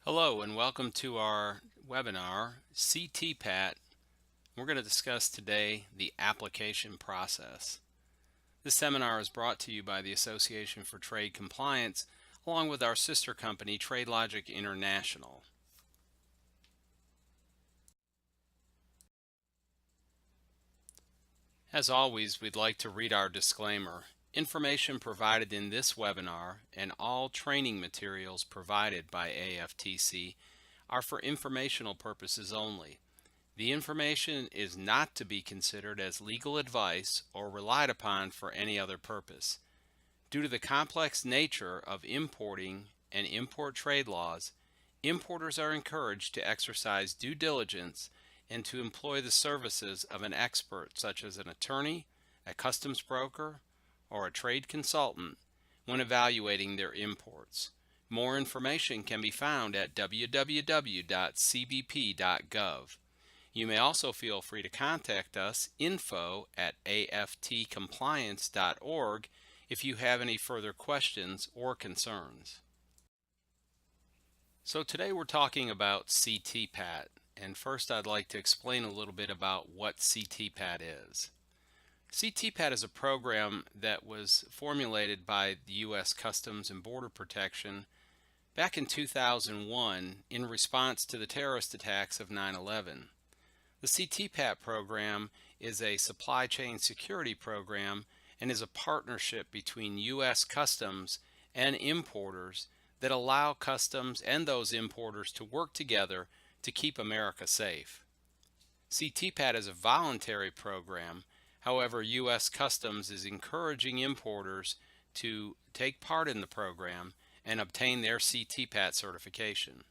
Hello and welcome to our webinar, C-TPAT. We're going to discuss today the application process. This seminar is brought to you by the Association for Trade Compliance along with our sister company, TradeLogic International. As always, we'd like to read our disclaimer. Information provided in this webinar and all training materials provided by AFTC are for informational purposes only. The information is not to be considered as legal advice or relied upon for any other purpose. Due to the complex nature of importing and import trade laws, importers are encouraged to exercise due diligence and to employ the services of an expert such as an attorney, a customs broker, or a trade consultant when evaluating their imports. More information can be found at www.cbp.gov. You may also feel free to contact us, info@aftcompliance.org, if you have any further questions or concerns. So today we're talking about C-TPAT, and first I'd like to explain a little bit about what C-TPAT is. C-TPAT is a program that was formulated by the U.S. Customs and Border Protection back in 2001 in response to the terrorist attacks of 9/11. The C-TPAT program is a supply chain security program and is a partnership between U.S. Customs and importers that allow customs and those importers to work together to keep America safe. C-TPAT is a voluntary program. However, U.S. Customs is encouraging importers to take part in the program and obtain their C-TPAT certification.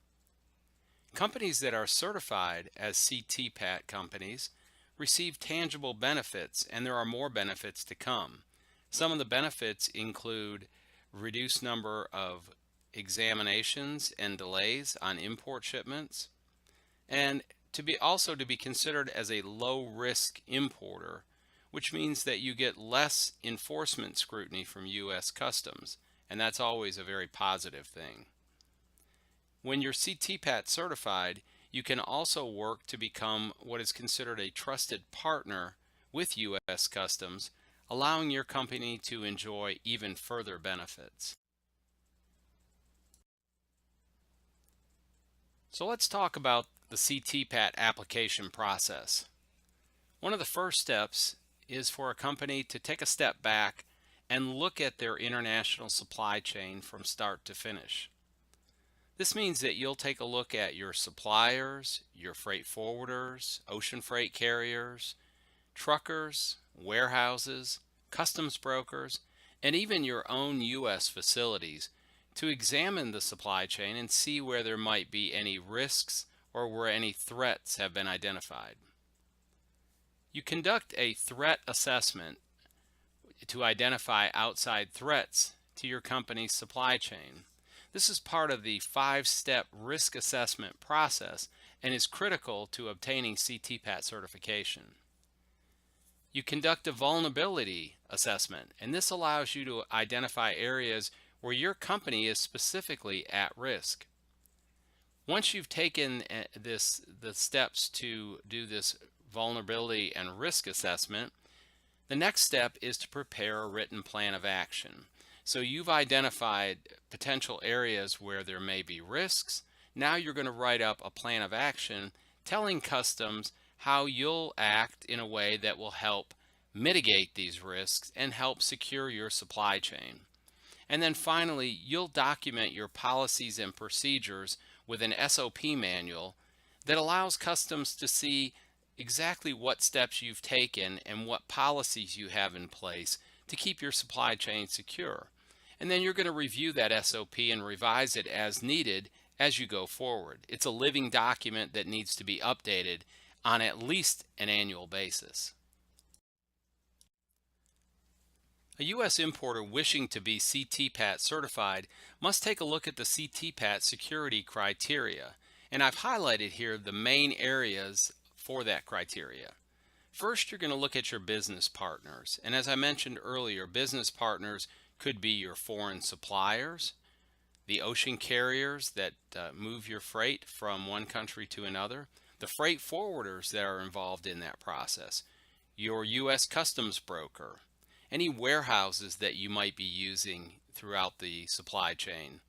Companies that are certified as C-TPAT companies receive tangible benefits, and there are more benefits to come. Some of the benefits include reduced number of examinations and delays on import shipments, and to be considered as a low-risk importer, which means that you get less enforcement scrutiny from U.S. Customs, and that's always a very positive thing. When you're C-TPAT certified, you can also work to become what is considered a trusted partner with U.S. Customs, allowing your company to enjoy even further benefits. So let's talk about the C-TPAT application process. One of the first steps is for a company to take a step back and look at their international supply chain from start to finish. This means that you'll take a look at your suppliers, your freight forwarders, ocean freight carriers, truckers, warehouses, customs brokers, and even your own U.S. facilities to examine the supply chain and see where there might be any risks or where any threats have been identified. You conduct a threat assessment to identify outside threats to your company's supply chain. This is part of the 5-step risk assessment process and is critical to obtaining C-TPAT certification. You conduct a vulnerability assessment, and this allows you to identify areas where your company is specifically at risk. Once you've taken the steps to do this vulnerability and risk assessment, the next step is to prepare a written plan of action. So you've identified potential areas where there may be risks. Now you're going to write up a plan of action telling customs how you'll act in a way that will help mitigate these risks and help secure your supply chain. And then finally, you'll document your policies and procedures with an SOP manual that allows customs to see exactly what steps you've taken and what policies you have in place to keep your supply chain secure. And then you're going to review that SOP and revise it as needed as you go forward. It's a living document that needs to be updated on at least an annual basis. A U.S. importer wishing to be C-TPAT certified must take a look at the C-TPAT security criteria, and I've highlighted here the main areas for that criteria. First, you're going to look at your business partners, and as I mentioned earlier, business partners could be your foreign suppliers, the ocean carriers that move your freight from one country to another, the freight forwarders that are involved in that process, your U.S. Customs broker, any warehouses that you might be using throughout the supply chain,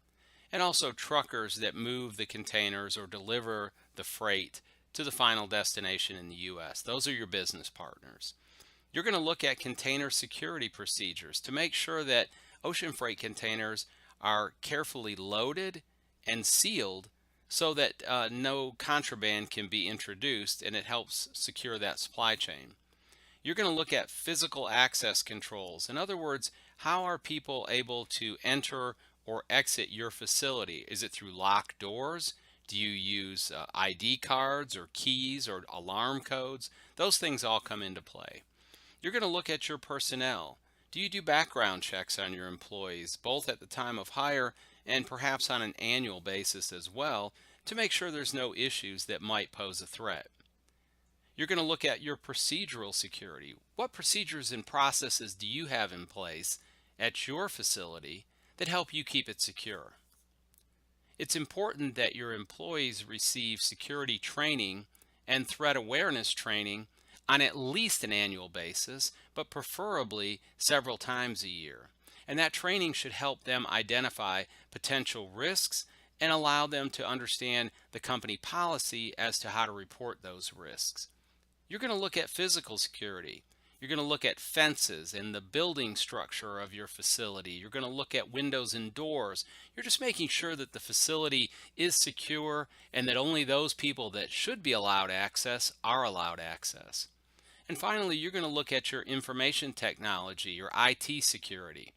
and also truckers that move the containers or deliver the freight to the final destination in the U.S. Those are your business partners. You're going to look at container security procedures to make sure that ocean freight containers are carefully loaded and sealed so that no contraband can be introduced, and it helps secure that supply chain. You're going to look at physical access controls. In other words, how are people able to enter or exit your facility? Is it through locked doors? Do you use ID cards or keys or alarm codes? Those things all come into play. You're going to look at your personnel. Do you do background checks on your employees, both at the time of hire and perhaps on an annual basis as well, to make sure there's no issues that might pose a threat? You're going to look at your procedural security. What procedures and processes do you have in place at your facility that help you keep it secure? It's important that your employees receive security training and threat awareness training on at least an annual basis, but preferably several times a year. And that training should help them identify potential risks and allow them to understand the company policy as to how to report those risks. You're going to look at physical security. You're going to look at fences and the building structure of your facility. You're going to look at windows and doors. You're just making sure that the facility is secure and that only those people that should be allowed access are allowed access. And finally, you're going to look at your information technology, your IT security.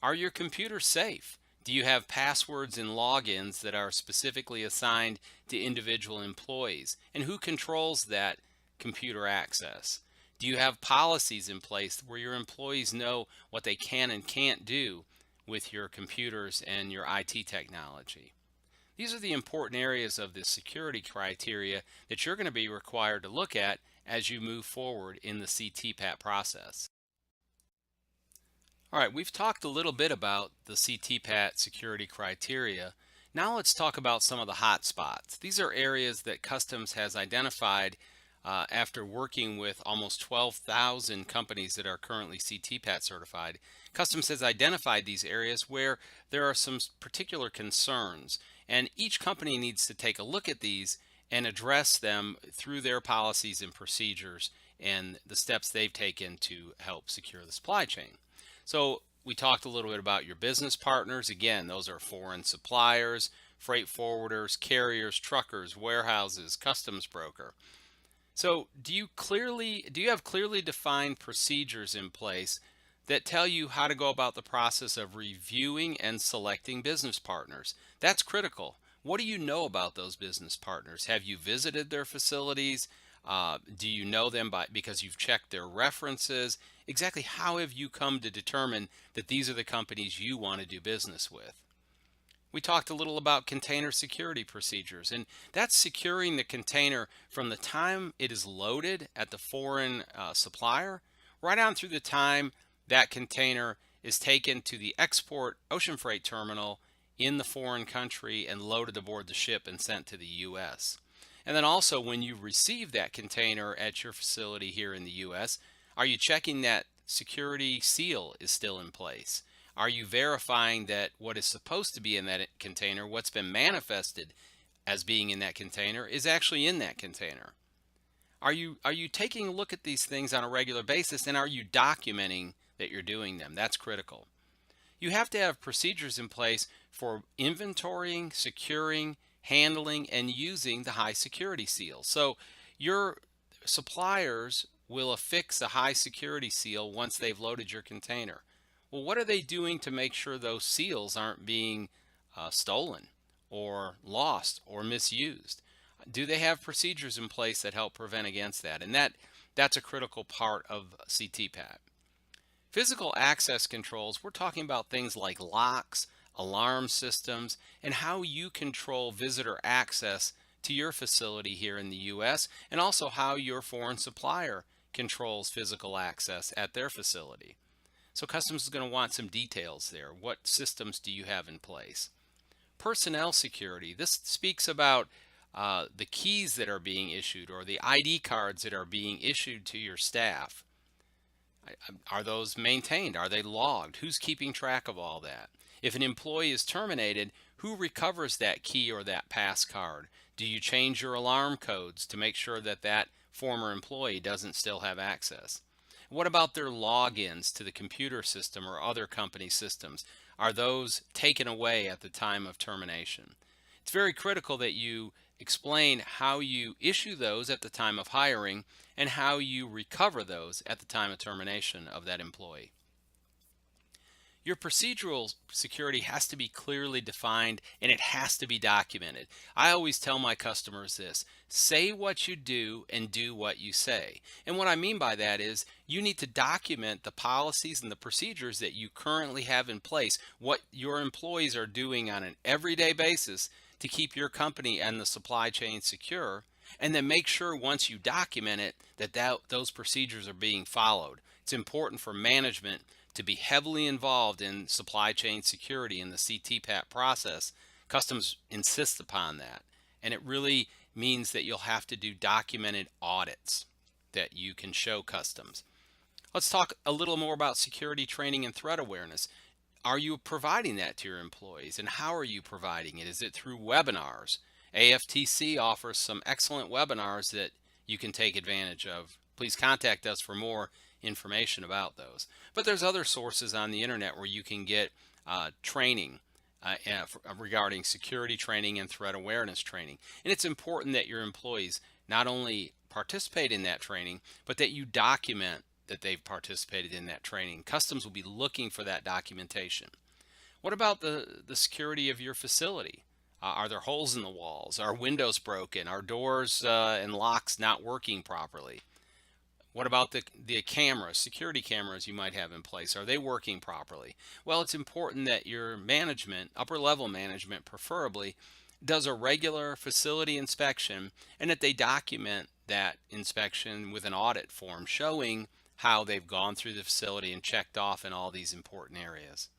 Are your computers safe? Do you have passwords and logins that are specifically assigned to individual employees? And who controls that computer access? Do you have policies in place where your employees know what they can and can't do with your computers and your IT technology? These are the important areas of the security criteria that you're going to be required to look at as you move forward in the C-TPAT process. All right, we've talked a little bit about the C-TPAT security criteria. Now let's talk about some of the hot spots. These are areas that Customs has identified after working with almost 12,000 companies that are currently C-TPAT certified. Customs has identified these areas where there are some particular concerns, and each company needs to take a look at these and address them through their policies and procedures and the steps they've taken to help secure the supply chain. So we talked a little bit about your business partners. Again, those are foreign suppliers, freight forwarders, carriers, truckers, warehouses, customs broker. So do you have clearly defined procedures in place that tell you how to go about the process of reviewing and selecting business partners? That's critical. What do you know about those business partners? Have you visited their facilities? Do you know them because you've checked their references? Exactly how have you come to determine that these are the companies you want to do business with? We talked a little about container security procedures, and that's securing the container from the time it is loaded at the foreign supplier right on through the time that container is taken to the export ocean freight terminal in the foreign country and loaded aboard the ship and sent to the U.S. And then also when you receive that container at your facility here in the U.S., are you checking that security seal is still in place? Are you verifying that what is supposed to be in that container, what's been manifested as being in that container, is actually in that container? Are you taking a look at these things on a regular basis, and are you documenting that you're doing them? That's critical. You have to have procedures in place for inventorying, securing, handling, and using the high security seal. So your suppliers will affix a high security seal once they've loaded your container. Well, what are they doing to make sure those seals aren't being stolen or lost or misused? Do they have procedures in place that help prevent against that? And that's a critical part of C-TPAT. Physical access controls, we're talking about things like locks, alarm systems, and how you control visitor access to your facility here in the U.S., and also how your foreign supplier controls physical access at their facility. So Customs is going to want some details there. What systems do you have in place? Personnel security. This speaks about the keys that are being issued or the ID cards that are being issued to your staff. Are those maintained? Are they logged? Who's keeping track of all that? If an employee is terminated, who recovers that key or that pass card? Do you change your alarm codes to make sure that that former employee doesn't still have access? What about their logins to the computer system or other company systems? Are those taken away at the time of termination? It's very critical that you explain how you issue those at the time of hiring and how you recover those at the time of termination of that employee. Your procedural security has to be clearly defined and it has to be documented. I always tell my customers this: say what you do and do what you say. And what I mean by that is you need to document the policies and the procedures that you currently have in place, what your employees are doing on an everyday basis to keep your company and the supply chain secure. And then make sure once you document it that those procedures are being followed. It's important for management to be heavily involved in supply chain security in the C-TPAT process. Customs insists upon that. And it really means that you'll have to do documented audits that you can show customs. Let's talk a little more about security training and threat awareness. Are you providing that to your employees, and how are you providing it? Is it through webinars? AFTC offers some excellent webinars that you can take advantage of. Please contact us for more information about those. But there's other sources on the internet where you can get training regarding security training and threat awareness training. And it's important that your employees not only participate in that training, but that you document that they've participated in that training. Customs will be looking for that documentation. What about the security of your facility? Are there holes in the walls? Are windows broken? Are doors and locks not working properly? What about the cameras, security cameras you might have in place? Are they working properly? Well, it's important that your management, upper level management preferably, does a regular facility inspection and that they document that inspection with an audit form showing how they've gone through the facility and checked off in all these important areas.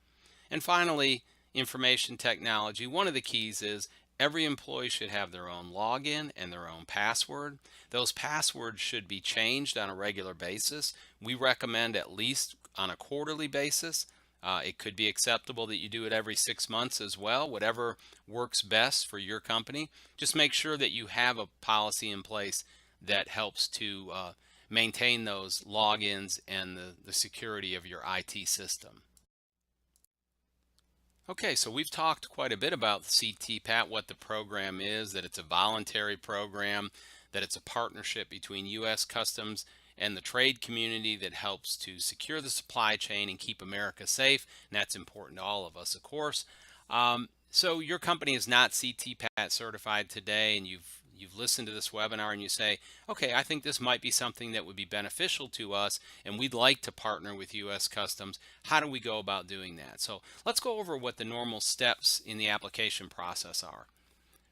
And finally, information technology. One of the keys is every employee should have their own login and their own password. Those passwords should be changed on a regular basis. We recommend at least on a quarterly basis. It could be acceptable that you do it every 6 months as well, whatever works best for your company. Just make sure that you have a policy in place that helps to maintain those logins and the security of your IT system. Okay, so we've talked quite a bit about the C-TPAT, what the program is, that it's a voluntary program, that it's a partnership between U.S. Customs and the trade community that helps to secure the supply chain and keep America safe, and that's important to all of us, of course. So your company is not C-TPAT certified today, and you've listened to this webinar and you say, okay, I think this might be something that would be beneficial to us and we'd like to partner with U.S. Customs. How do we go about doing that? So let's go over what the normal steps in the application process are.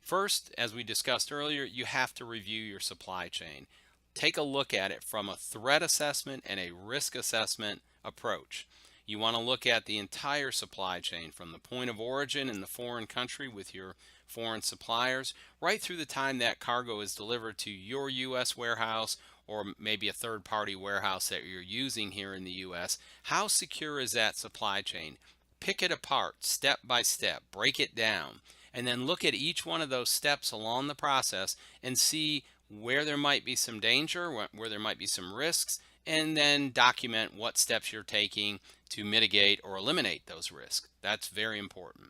First, as we discussed earlier, you have to review your supply chain. Take a look at it from a threat assessment and a risk assessment approach. You want to look at the entire supply chain from the point of origin in the foreign country with your foreign suppliers, right through the time that cargo is delivered to your U.S. warehouse or maybe a third-party warehouse that you're using here in the U.S. How secure is that supply chain? Pick it apart step by step, break it down, and then look at each one of those steps along the process and see where there might be some danger, where there might be some risks, and then document what steps you're taking to mitigate or eliminate those risks. That's very important.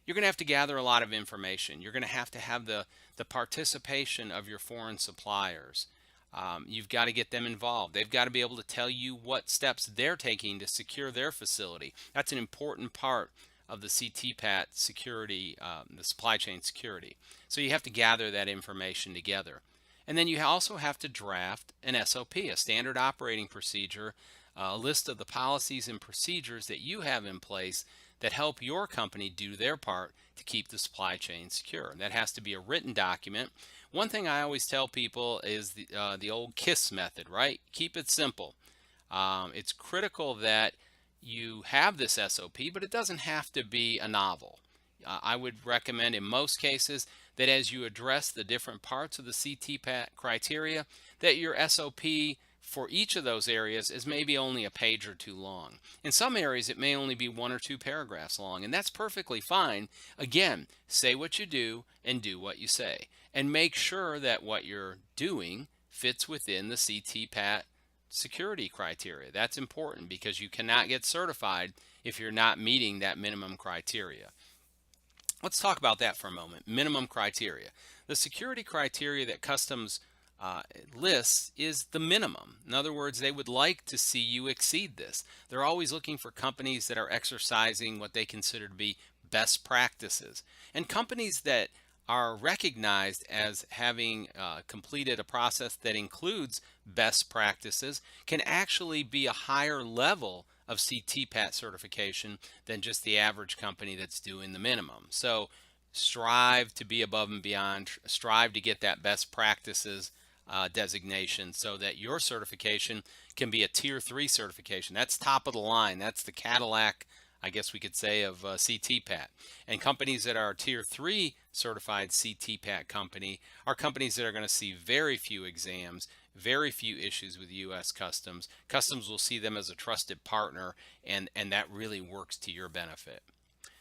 You're going to have to gather a lot of information. You're going to have the participation of your foreign suppliers. You've got to get them involved. They've got to be able to tell you what steps they're taking to secure their facility. That's an important part of the C-TPAT security, the supply chain security. So you have to gather that information together. And then you also have to draft an SOP, a standard operating procedure, a list of the policies and procedures that you have in place that help your company do their part to keep the supply chain secure. And that has to be a written document. One thing I always tell people is the old KISS method, right? Keep it simple. It's critical that you have this SOP, but it doesn't have to be a novel. I would recommend in most cases that as you address the different parts of the CTPAT criteria, that your SOP for each of those areas is maybe only a page or two long. In some areas, it may only be 1 or 2 paragraphs long, and that's perfectly fine. Again, say what you do and do what you say, and make sure that what you're doing fits within the CTPAT security criteria. That's important because you cannot get certified if you're not meeting that minimum criteria. Let's talk about that for a moment. Minimum criteria. The security criteria that Customs lists is the minimum. In other words, they would like to see you exceed this. They're always looking for companies that are exercising what they consider to be best practices. And companies that are recognized as having completed a process that includes best practices can actually be a higher level of CTPAT certification than just the average company that's doing the minimum. So strive to be above and beyond, strive to get that best practices designation so that your certification can be a tier 3 certification. That's top of the line. That's the Cadillac, I guess we could say, of CTPAT. And companies that are tier 3 certified CTPAT company are companies that are going to see very few exams, very few issues with U.S. Customs. Customs will see them as a trusted partner, and that really works to your benefit.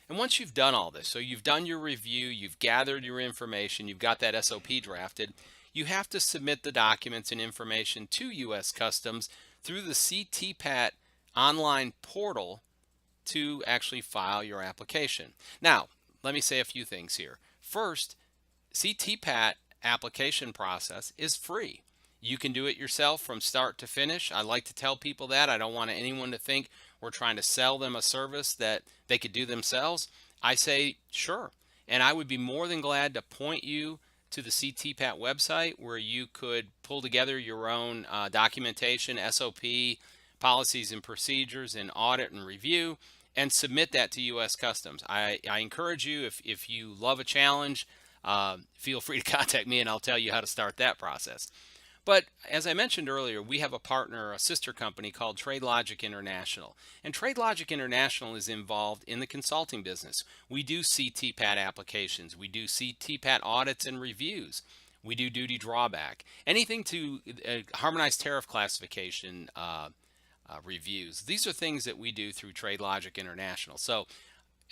And once you've done all this, so you've done your review, you've gathered your information, you've got that SOP drafted, you have to submit the documents and information to U.S. Customs through the CTPAT online portal to actually file your application. Now, let me say a few things here. First, CTPAT application process is free. You can do it yourself from start to finish. I like to tell people that. I don't want anyone to think we're trying to sell them a service that they could do themselves. I say, sure. And I would be more than glad to point you to the CTPAT website where you could pull together your own documentation, SOP, policies and procedures, and audit and review, and submit that to U.S. Customs. I encourage you, if you love a challenge, feel free to contact me and I'll tell you how to start that process. But as I mentioned earlier, we have a partner, a sister company called TradeLogic International. And TradeLogic International is involved in the consulting business. We do CTPAT applications. We do CTPAT audits and reviews. We do duty drawback. Anything to harmonized tariff classification reviews. These are things that we do through TradeLogic International. So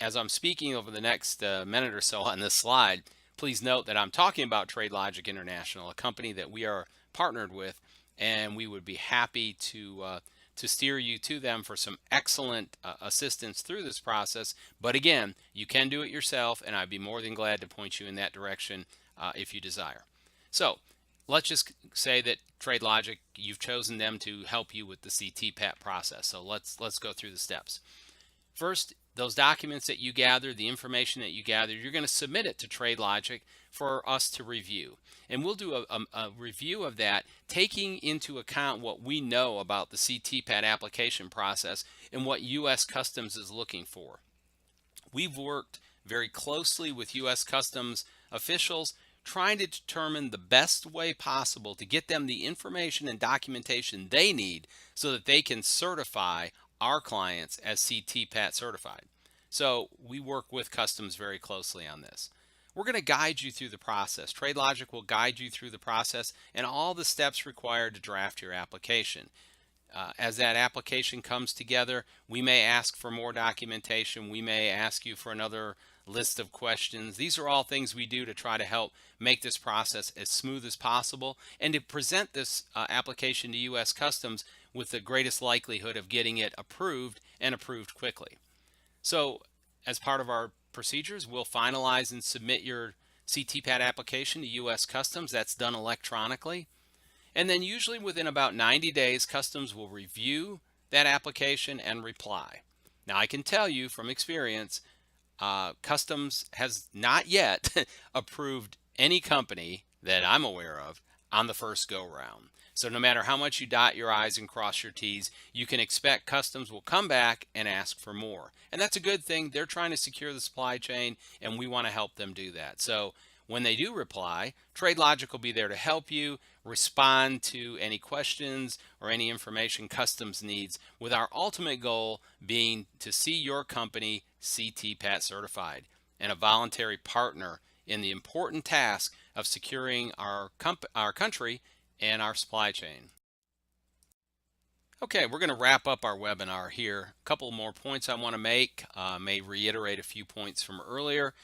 as I'm speaking over the next minute or so on this slide, please note that I'm talking about TradeLogic International, a company that we are partnered with, and we would be happy to steer you to them for some excellent assistance through this process. But again, you can do it yourself, and I'd be more than glad to point you in that direction if you desire. So let's just say that TradeLogic, you've chosen them to help you with the CTPAT process. So let's go through the steps. First, those documents that you gather, the information that you gather, you're going to submit it to TradeLogic for us to review. And we'll do a review of that, taking into account what we know about the CTPAT application process and what U.S. Customs is looking for. We've worked very closely with U.S. Customs officials, trying to determine the best way possible to get them the information and documentation they need so that they can certify our clients as CTPAT certified. So we work with Customs very closely on this. We're going to guide you through the process. TradeLogic will guide you through the process and all the steps required to draft your application. As that application comes together, we may ask for more documentation. We may ask you for another list of questions. These are all things we do to try to help make this process as smooth as possible and to present this application to U.S. Customs with the greatest likelihood of getting it approved and approved quickly. So as part of our procedures, we'll finalize and submit your CTPAT application to U.S. Customs. That's done electronically. And then usually within about 90 days, Customs will review that application and reply. Now I can tell you from experience, Customs has not yet approved any company that I'm aware of on the first go round. So no matter how much you dot your I's and cross your T's, you can expect Customs will come back and ask for more. And that's a good thing. They're trying to secure the supply chain, and we want to help them do that. So when they do reply, TradeLogic will be there to help you respond to any questions or any information Customs needs, with our ultimate goal being to see your company CTPAT certified. and a voluntary partner in the important task of securing our country and our supply chain. Okay, we're going to wrap up our webinar here. A couple more points I want to make. May reiterate a few points from earlier,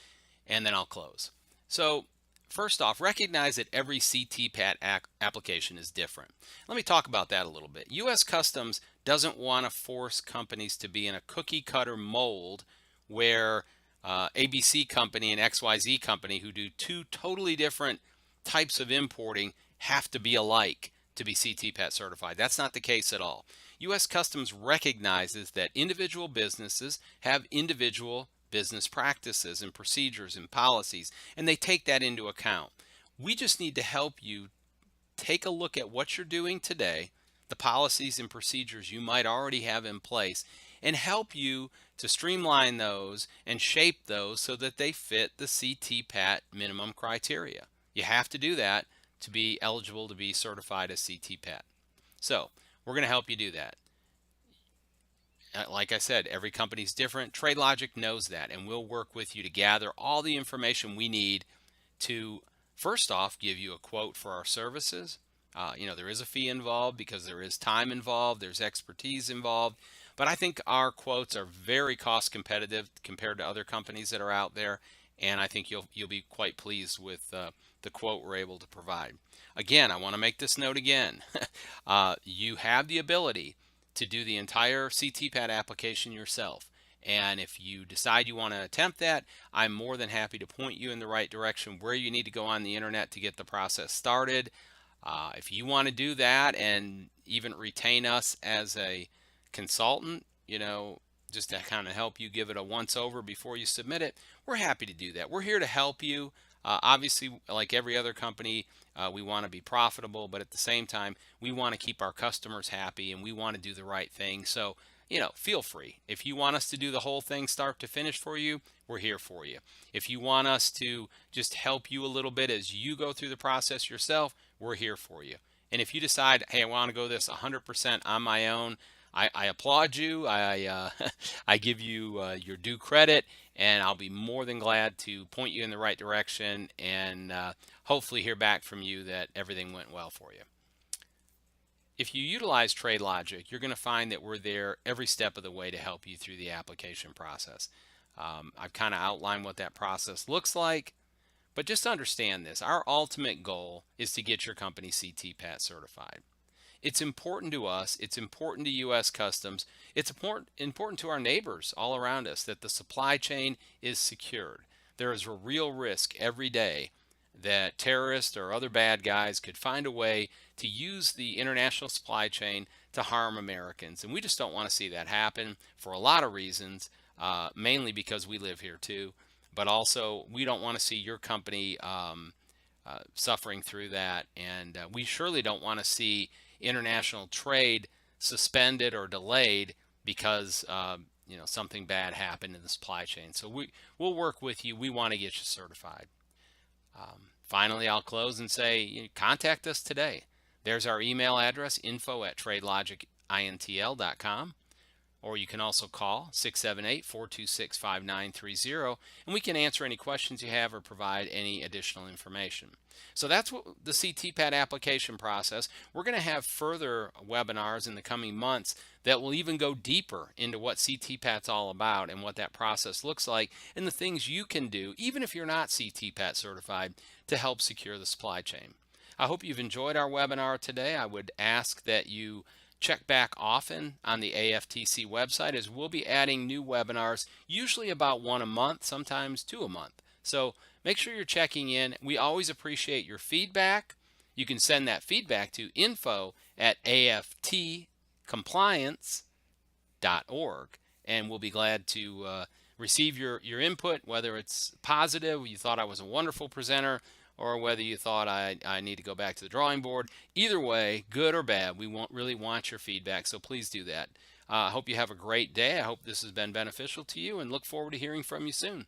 and then I'll close. So first off, recognize that every CTPAT application is different. Let me talk about that a little bit. U.S. Customs doesn't want to force companies to be in a cookie cutter mold where ABC company and XYZ company, who do two totally different types of importing, have to be alike to be CTPAT certified. That's not the case at all. U.S. Customs recognizes that individual businesses have individual business practices and procedures and policies, and they take that into account. We just need to help you take a look at what you're doing today, the policies and procedures you might already have in place, and help you to streamline those and shape those so that they fit the CTPAT minimum criteria. You have to do that to be eligible to be certified as CTPAT. So we're going to help you do that. Like I said, every company's different. TradeLogic knows that, and we'll work with you to gather all the information we need to, first off, give you a quote for our services. There is a fee involved because there is time involved, there's expertise involved, but I think our quotes are very cost competitive compared to other companies that are out there, and I think you'll be quite pleased with the quote we're able to provide. Again, I want to make this note again. You have the ability to do the entire CTPAT application yourself. And if you decide you want to attempt that, I'm more than happy to point you in the right direction where you need to go on the internet to get the process started. If you want to do that and even retain us as a consultant, just to kind of help you give it a once over before you submit it, we're happy to do that. We're here to help you. Obviously, like every other company, we want to be profitable, but at the same time, we want to keep our customers happy and we want to do the right thing. So, feel free. If you want us to do the whole thing start to finish for you, we're here for you. If you want us to just help you a little bit as you go through the process yourself, we're here for you. And if you decide, hey, I want to go this 100% on my own, I applaud you. I give you your due credit, and I'll be more than glad to point you in the right direction and hopefully hear back from you that everything went well for you. If you utilize TradeLogic, you're going to find that we're there every step of the way to help you through the application process. I've kind of outlined what that process looks like, but just understand this. Our ultimate goal is to get your company CTPAT certified. It's important to us. It's important to U.S. Customs. It's important to our neighbors all around us that the supply chain is secured. There is a real risk every day that terrorists or other bad guys could find a way to use the international supply chain to harm Americans. And we just don't want to see that happen for a lot of reasons, mainly because we live here too. But also, we don't want to see your company suffering through that. And we surely don't want to see international trade suspended or delayed because something bad happened in the supply chain. So we'll work with you. We want to get you certified. Finally, I'll close and say contact us today. There's our email address, info@tradelogicintl.com. Or you can also call 678-426-5930, and we can answer any questions you have or provide any additional information. So that's what the C-TPAT application process. We're going to have further webinars in the coming months that will even go deeper into what C-TPAT's all about and what that process looks like and the things you can do, even if you're not C-TPAT certified, to help secure the supply chain. I hope you've enjoyed our webinar today. I would ask that you check back often on the AFTC website, as we'll be adding new webinars, usually about one a month, sometimes two a month. So make sure you're checking in. We always appreciate your feedback. You can send that feedback to info@aftcompliance.org, and we'll be glad to receive your input, whether it's positive, you thought I was a wonderful presenter, or whether you thought I need to go back to the drawing board. Either way, good or bad, we really want your feedback, so please do that. I hope you have a great day. I hope this has been beneficial to you and look forward to hearing from you soon.